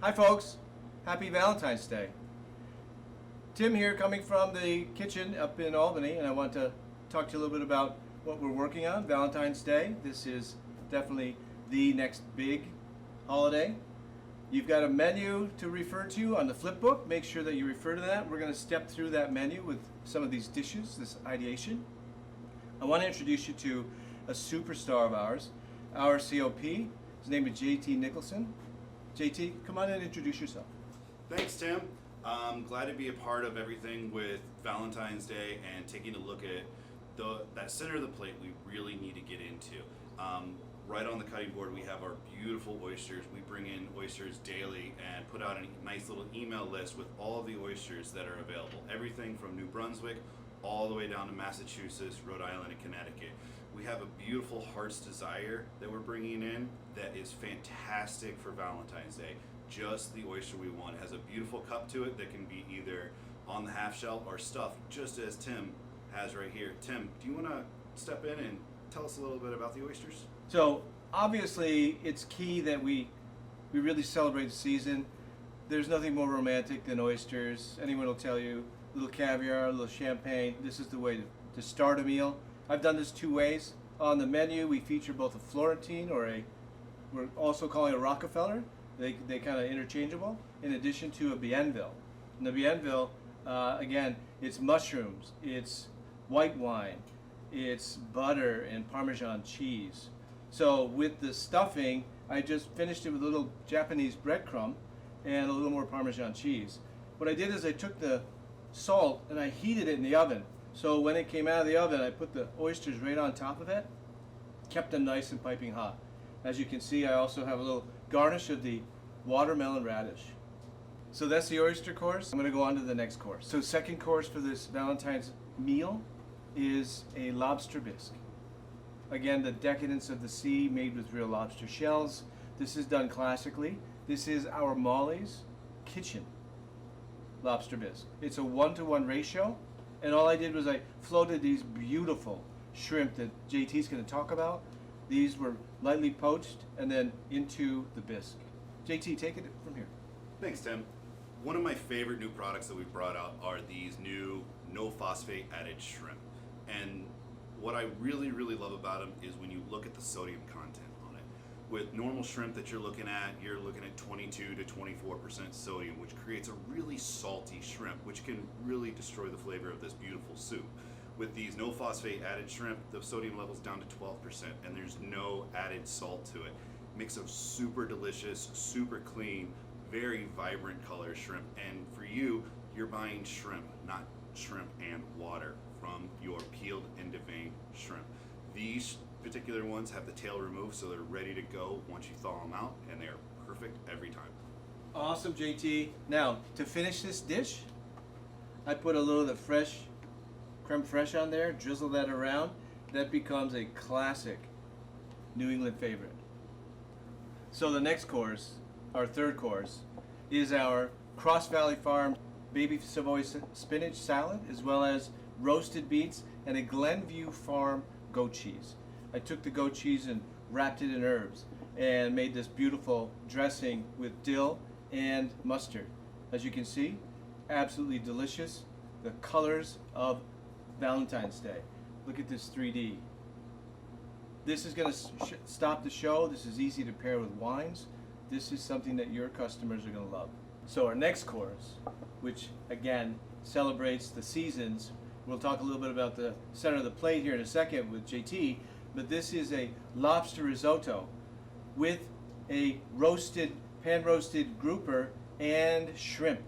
Hi folks, happy Valentine's Day. Tim here coming from the kitchen up in Albany, and I want to talk to you a little bit about what we're working on. Valentine's Day, this is definitely the next big holiday. You've got a menu to refer to on the flip book. Make sure that you refer to that. We're going to step through that menu with some of these dishes, this ideation. I want to introduce you to a superstar of ours, our COP. His name is JT Nicholson. JT, come on and introduce yourself. Thanks, Tim. I'm glad to be a part of everything with Valentine's Day and taking a look at that center of the plate we really need to get into. Right on the cutting board, we have our beautiful oysters. We bring in oysters daily and put out a nice little email list with all of the oysters that are available. Everything from New Brunswick all the way down to Massachusetts, Rhode Island, and Connecticut. We have a beautiful Heart's Desire that we're bringing in that is fantastic for Valentine's Day. Just the oyster we want. It has a beautiful cup to it that can be either on the half shell or stuffed, just as Tim has right here. Tim, do you want to step in and tell us a little bit about the oysters? So obviously it's key that we really celebrate the season. There's nothing more romantic than oysters. Anyone will tell you, a little caviar, a little champagne. This is the way to start a meal. I've done this two ways. On the menu we feature both a Florentine or we're also calling it a Rockefeller. They kind of interchangeable, in addition to a Bienville. And the Bienville, again, it's mushrooms, it's white wine, it's butter and Parmesan cheese. So with the stuffing, I just finished it with a little Japanese breadcrumb and a little more Parmesan cheese. What I did is I took the salt and I heated it in the oven. So when it came out of the oven, I put the oysters right on top of it, kept them nice and piping hot. As you can see, I also have a little garnish of the watermelon radish. So that's the oyster course. I'm going to go on to the next course. So second course for this Valentine's meal is a lobster bisque. Again, the decadence of the sea made with real lobster shells. This is done classically. This is our Molly's Kitchen lobster bisque. It's a 1-to-1 ratio, and all I did was I floated these beautiful shrimp that JT's going to talk about. These were lightly poached and then into the bisque. JT, take it from here. Thanks, Tim. One of my favorite new products that we've brought out are these new no phosphate added shrimp. And what I really love about them is when you look at the sodium content on it. With normal shrimp that you're looking at 22 to 24% sodium, which creates a really salty shrimp, which can really destroy the flavor of this beautiful soup. With these no phosphate added shrimp, the sodium level's down to 12%, and there's no added salt to it. Makes a super delicious, super clean, very vibrant color shrimp. And for you, you're buying shrimp, not shrimp and water from your peeled and deveined shrimp. These particular ones have the tail removed, so they're ready to go once you thaw them out, and they're perfect every time. Awesome, JT. Now, to finish this dish, I put a little of the fresh creme fraiche on there, drizzle that around. That becomes a classic New England favorite. So the next course, our third course, is our Cross Valley Farm baby Savoy spinach salad, as well as roasted beets and a Glenview Farm goat cheese. I took the goat cheese and wrapped it in herbs and made this beautiful dressing with dill and mustard. As you can see, absolutely delicious. The colors of Valentine's Day. Look at this 3D. This is going to stop the show. This is easy to pair with wines. This is something that your customers are going to love. So our next course, which again celebrates the seasons, we'll talk a little bit about the center of the plate here in a second with JT, but this is a lobster risotto with a pan-roasted grouper and shrimp.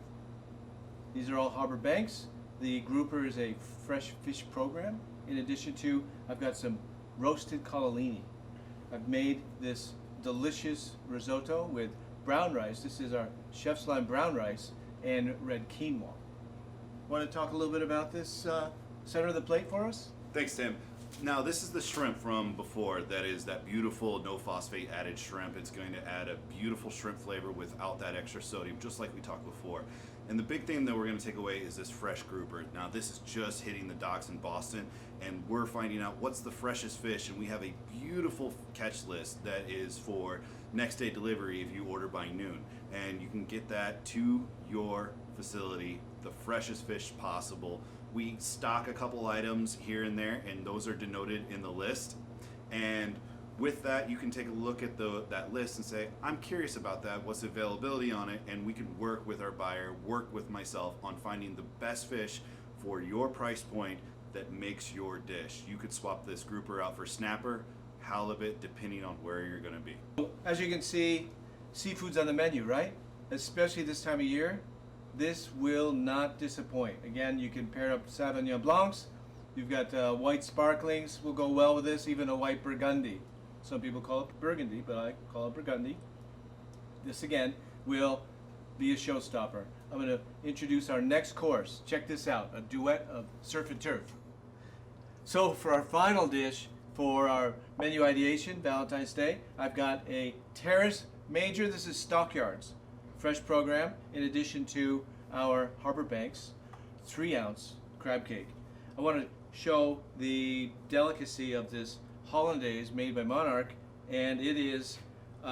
These are all Harbor Banks. The grouper is a fresh fish program. In addition to, I've got some roasted collini. I've made this delicious risotto with brown rice. This is our chef's lime brown rice and red quinoa. Want to talk a little bit about this center of the plate for us? Thanks, Tim. Now, this is the shrimp from before. That is that beautiful no phosphate added shrimp. It's going to add a beautiful shrimp flavor without that extra sodium, just like we talked before. And the big thing that we're going to take away is this fresh grouper. Now this is just hitting the docks in Boston, and we're finding out what's the freshest fish, and we have a beautiful catch list that is for next day delivery if you order by noon. And you can get that to your facility, the freshest fish possible. We stock a couple items here and there, and those are denoted in the list. And with that, you can take a look at that list and say, I'm curious about that, what's the availability on it, and we can work with our buyer, work with myself on finding the best fish for your price point that makes your dish. You could swap this grouper out for snapper, halibut, depending on where you're gonna be. As you can see, seafood's on the menu, right? Especially this time of year. This will not disappoint. Again, you can pair up Sauvignon Blancs. You've got white sparklings will go well with this, even a white Burgundy. Some people call it Burgundy, but I call it Burgundy. This again will be a showstopper. I'm going to introduce our next course. Check this out, a duet of surf and turf. So for our final dish for our menu ideation, Valentine's Day, I've got a Terrace Major. This is Stockyards fresh program, in addition to our Harbor Banks 3-ounce crab cake. I want to show the delicacy of this hollandaise made by Monarch, and it is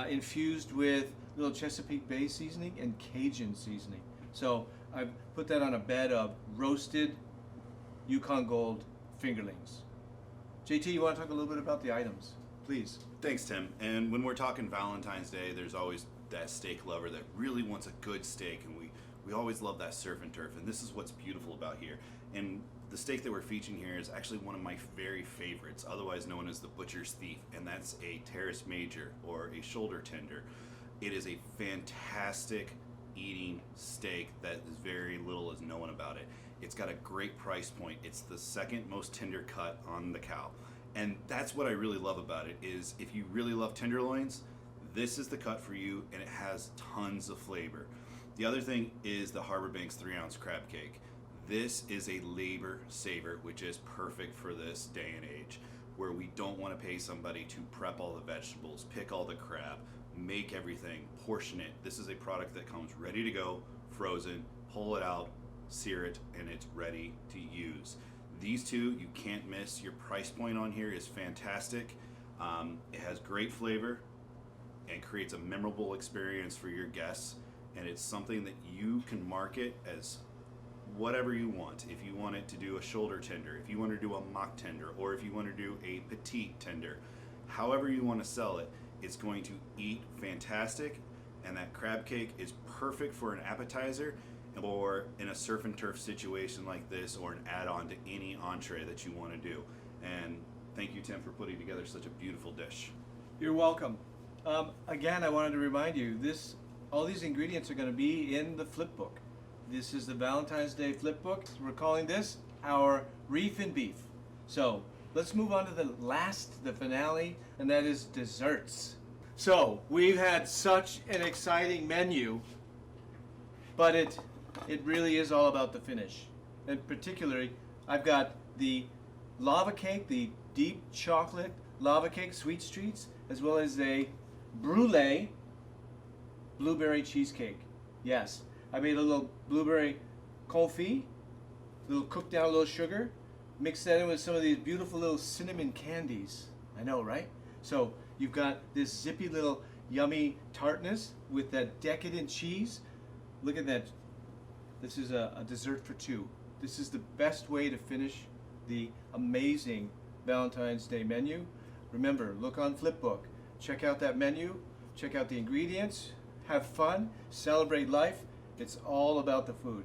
infused with little Chesapeake Bay seasoning and Cajun seasoning. So I've put that on a bed of roasted Yukon Gold fingerlings. JT, you want to talk a little bit about the items, please? Thanks, Tim. And when we're talking Valentine's Day, there's always that steak lover that really wants a good steak, and we always love that surf and turf, and this is what's beautiful about here. And the steak that we're featuring here is actually one of my very favorites, otherwise known as the butcher's thief, and that's a Terrace Major, or a shoulder tender. It is a fantastic eating steak that is very little is known about it. It's got a great price point. It's the second most tender cut on the cow. And that's what I really love about it, is if you really love tenderloins, this is the cut for you, and it has tons of flavor. The other thing is the Harbor Banks 3-ounce crab cake. This is a labor saver, which is perfect for this day and age, where we don't want to pay somebody to prep all the vegetables, pick all the crab, make everything, portion it. This is a product that comes ready to go, frozen, pull it out, sear it, and it's ready to use. These two you can't miss. Your price point on here is fantastic. It has great flavor and creates a memorable experience for your guests, and it's something that you can market as whatever you want. If you want it to do a shoulder tender, if you want to do a mock tender, or if you want to do a petite tender, however you want to sell it, it's going to eat fantastic. And that crab cake is perfect for an appetizer, or in a surf and turf situation like this, or an add-on to any entree that you want to do. And thank you, Tim, for putting together such a beautiful dish. You're welcome. Again, I wanted to remind you, all these ingredients are going to be in the flip book. This is the Valentine's Day flip book. We're calling this our Reef and Beef. So let's move on to the finale, and that is desserts. So we've had such an exciting menu, but it really is all about the finish. And particularly, I've got the lava cake, the deep chocolate lava cake, Sweet Streets, as well as a brulee blueberry cheesecake. Yes, I made a little blueberry confit, cooked down a little sugar, mixed that in with some of these beautiful little cinnamon candies. I know, right? So you've got this zippy little yummy tartness with that decadent cheese. Look at that. This is a dessert for two. This is the best way to finish the amazing Valentine's Day menu. Remember, look on Flipbook. Check out that menu. Check out the ingredients. Have fun. Celebrate life. It's all about the food.